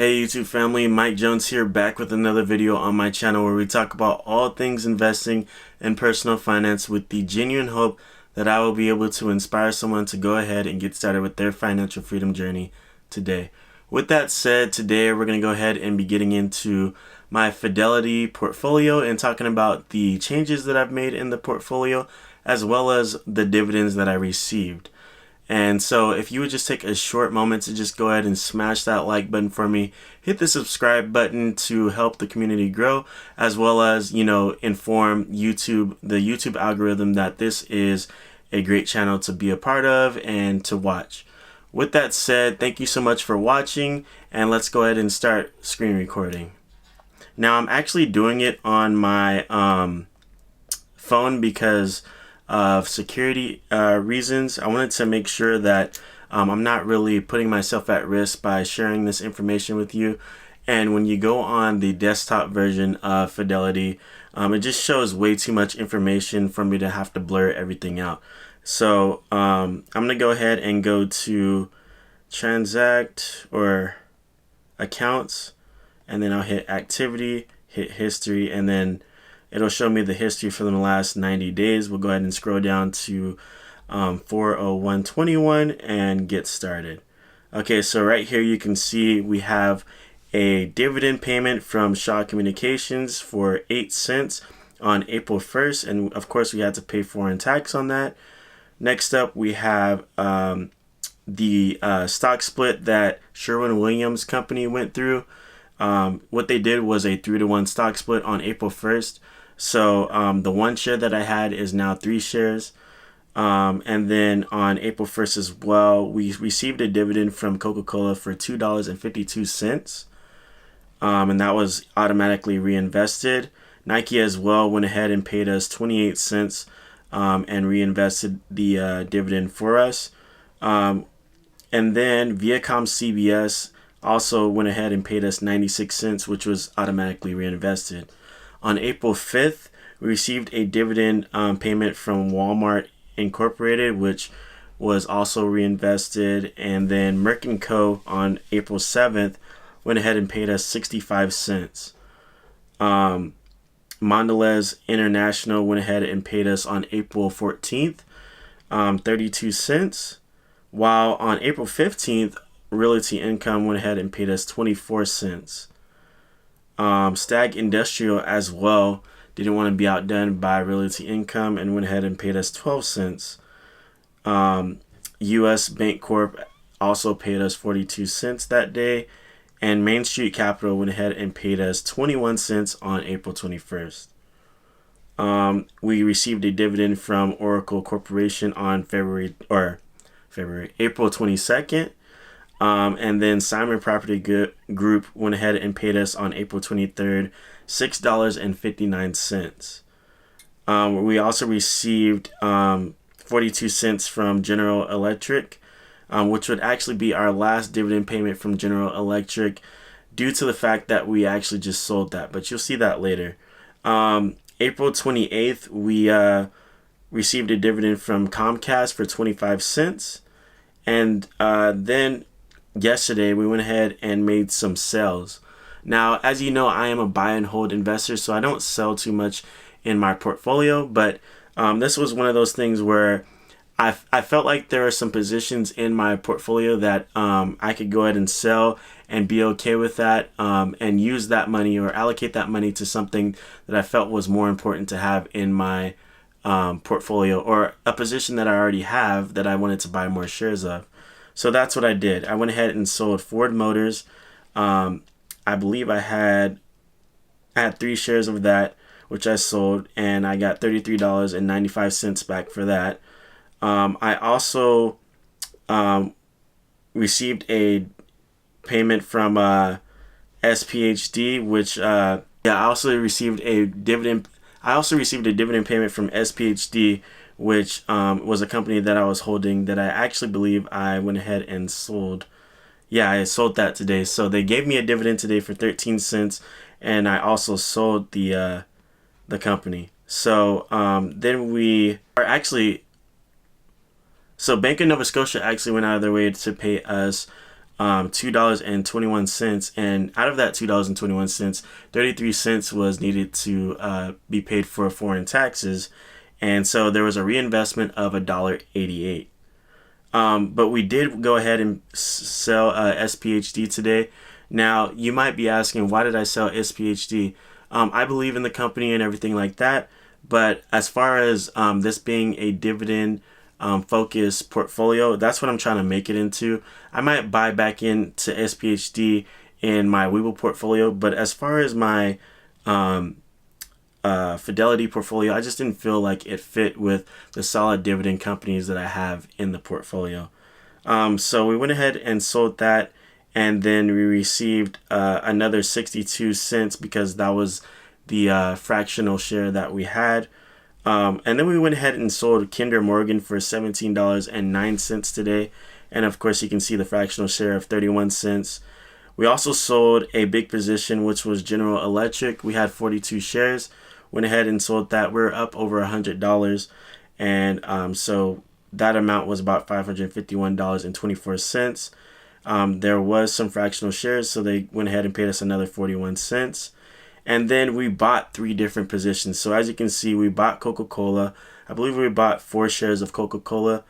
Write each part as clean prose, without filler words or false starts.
Hey YouTube family, Mike Jones here, back with another video on my channel where we talk about all things investing and personal finance with the genuine hope that I will be able to inspire someone to go ahead and get started with their financial freedom journey today. With that said, today we're going to go ahead and be getting into my Fidelity portfolio and talking about the changes that I've made in the portfolio as well as the dividends that I received. And so if you would just take a short moment to just go ahead and smash that like button for me, hit the subscribe button to help the community grow, as well as, inform the YouTube algorithm that this is a great channel to be a part of and to watch. With that said, thank you so much for watching, and let's go ahead and start screen recording. Now I'm actually doing it on my phone because of security reasons. I wanted to make sure that I'm not really putting myself at risk by sharing this information with you. And when you go on the desktop version of Fidelity, it just shows way too much information for me to have to blur everything out. So I'm gonna go ahead and go to transact or accounts, and then I'll hit activity, hit history, and then it'll show me the history for the last 90 days. We'll go ahead and scroll down to 40121 and get started. Okay, so right here you can see we have a dividend payment from Shaw Communications for 8 cents on April 1st, and of course we had to pay foreign tax on that. Next up we have the stock split that Sherwin-Williams Company went through. What they did was a 3-to-1 stock split on April 1st. So the 1 share that I had is now 3 shares. And then on April 1st as well, we received a dividend from Coca-Cola for $2.52. And that was automatically reinvested. Nike as well went ahead and paid us 28 cents and reinvested the dividend for us. And then Viacom CBS also went ahead and paid us 96 cents, which was automatically reinvested. On April 5th, we received a dividend payment from Walmart Incorporated, which was also reinvested. And then Merck & Co. on April 7th went ahead and paid us 65 cents. Mondelez International went ahead and paid us on April 14th 32 cents. While on April 15th, Realty Income went ahead and paid us 24 cents. Stag Industrial as well didn't want to be outdone by Realty Income and went ahead and paid us 12 cents. US Bank Corp also paid us 42 cents that day, and Main Street Capital went ahead and paid us 21 cents on April 21st. We received a dividend from Oracle Corporation on April 22nd. And then Simon Property Group went ahead and paid us on April 23rd, $6.59. We also received 42 cents from General Electric, which would actually be our last dividend payment from General Electric due to the fact that we actually just sold that, but you'll see that later. April 28th, we received a dividend from Comcast for 25 cents. And then yesterday we went ahead and made some sales. Now, as you know, I am a buy and hold investor, so I don't sell too much in my portfolio, but this was one of those things where I felt like there are some positions in my portfolio that I could go ahead and sell and be okay with that, and use that money or allocate that money to something that I felt was more important to have in my portfolio, or a position that I already have that I wanted to buy more shares of. So that's what I did. I went ahead and sold Ford Motors. I believe I had 3 shares of that, which I sold, and I got $33.95 back for that. I also received a payment from SPHD, which I also received a dividend. I also received a dividend payment from SPHD, which was a company that I was holding that I actually believe I went ahead and sold. Yeah, I sold that today. So they gave me a dividend today for 13 cents, and I also sold the company. So then we are actually, so Bank of Nova Scotia actually went out of their way to pay us $2.21, and out of that $2.21, 33 cents was needed to be paid for foreign taxes, and so there was a reinvestment of $1.88. But we did go ahead and sell SPHD today. Now, you might be asking, why did I sell SPHD? I believe in the company and everything like that, but as far as this being a dividend focused portfolio, that's what I'm trying to make it into. I might buy back into SPHD in my Webull portfolio, but as far as my Fidelity portfolio, I just didn't feel like it fit with the solid dividend companies that I have in the portfolio. So we went ahead and sold that, and then we received another 62 cents because that was the fractional share that we had. And then we went ahead and sold Kinder Morgan for $17.09 today. And of course, you can see the fractional share of 31 cents. We also sold a big position, which was General Electric. We had 42 shares. Went ahead and sold that. We're up over $100. And so that amount was about $551.24. There was some fractional shares, so they went ahead and paid us another 41 cents. And then we bought 3 different positions. So as you can see, we bought Coca-Cola. I believe we bought 4 shares of Coca-Cola.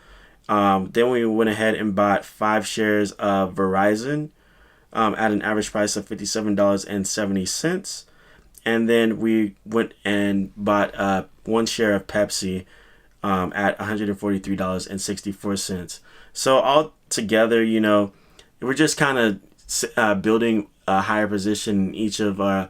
Then we went ahead and bought 5 shares of Verizon at an average price of $57.70. And then we went and bought 1 share of Pepsi at $143.64. So all together, you know, we're just kind of building a higher position in each of our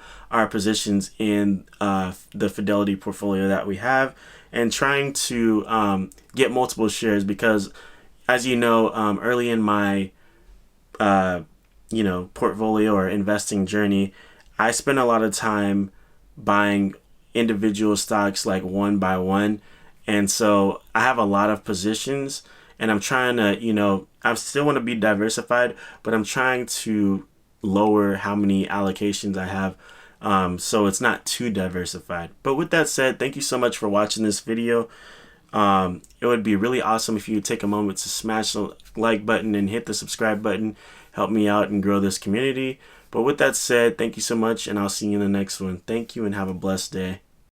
positions in the Fidelity portfolio that we have, and trying to get multiple shares because, as you know, early in my portfolio or investing journey, I spent a lot of time buying individual stocks like one by one, and so I have a lot of positions, and I'm trying to, I still want to be diversified, but I'm trying to lower how many allocations I have, so it's not too diversified. But with that said, thank you so much for watching this video. It would be really awesome if you would take a moment to smash the like button and hit the subscribe button. Help me out and grow this community. But with that said, thank you so much, and I'll see you in the next one. Thank you and have a blessed day.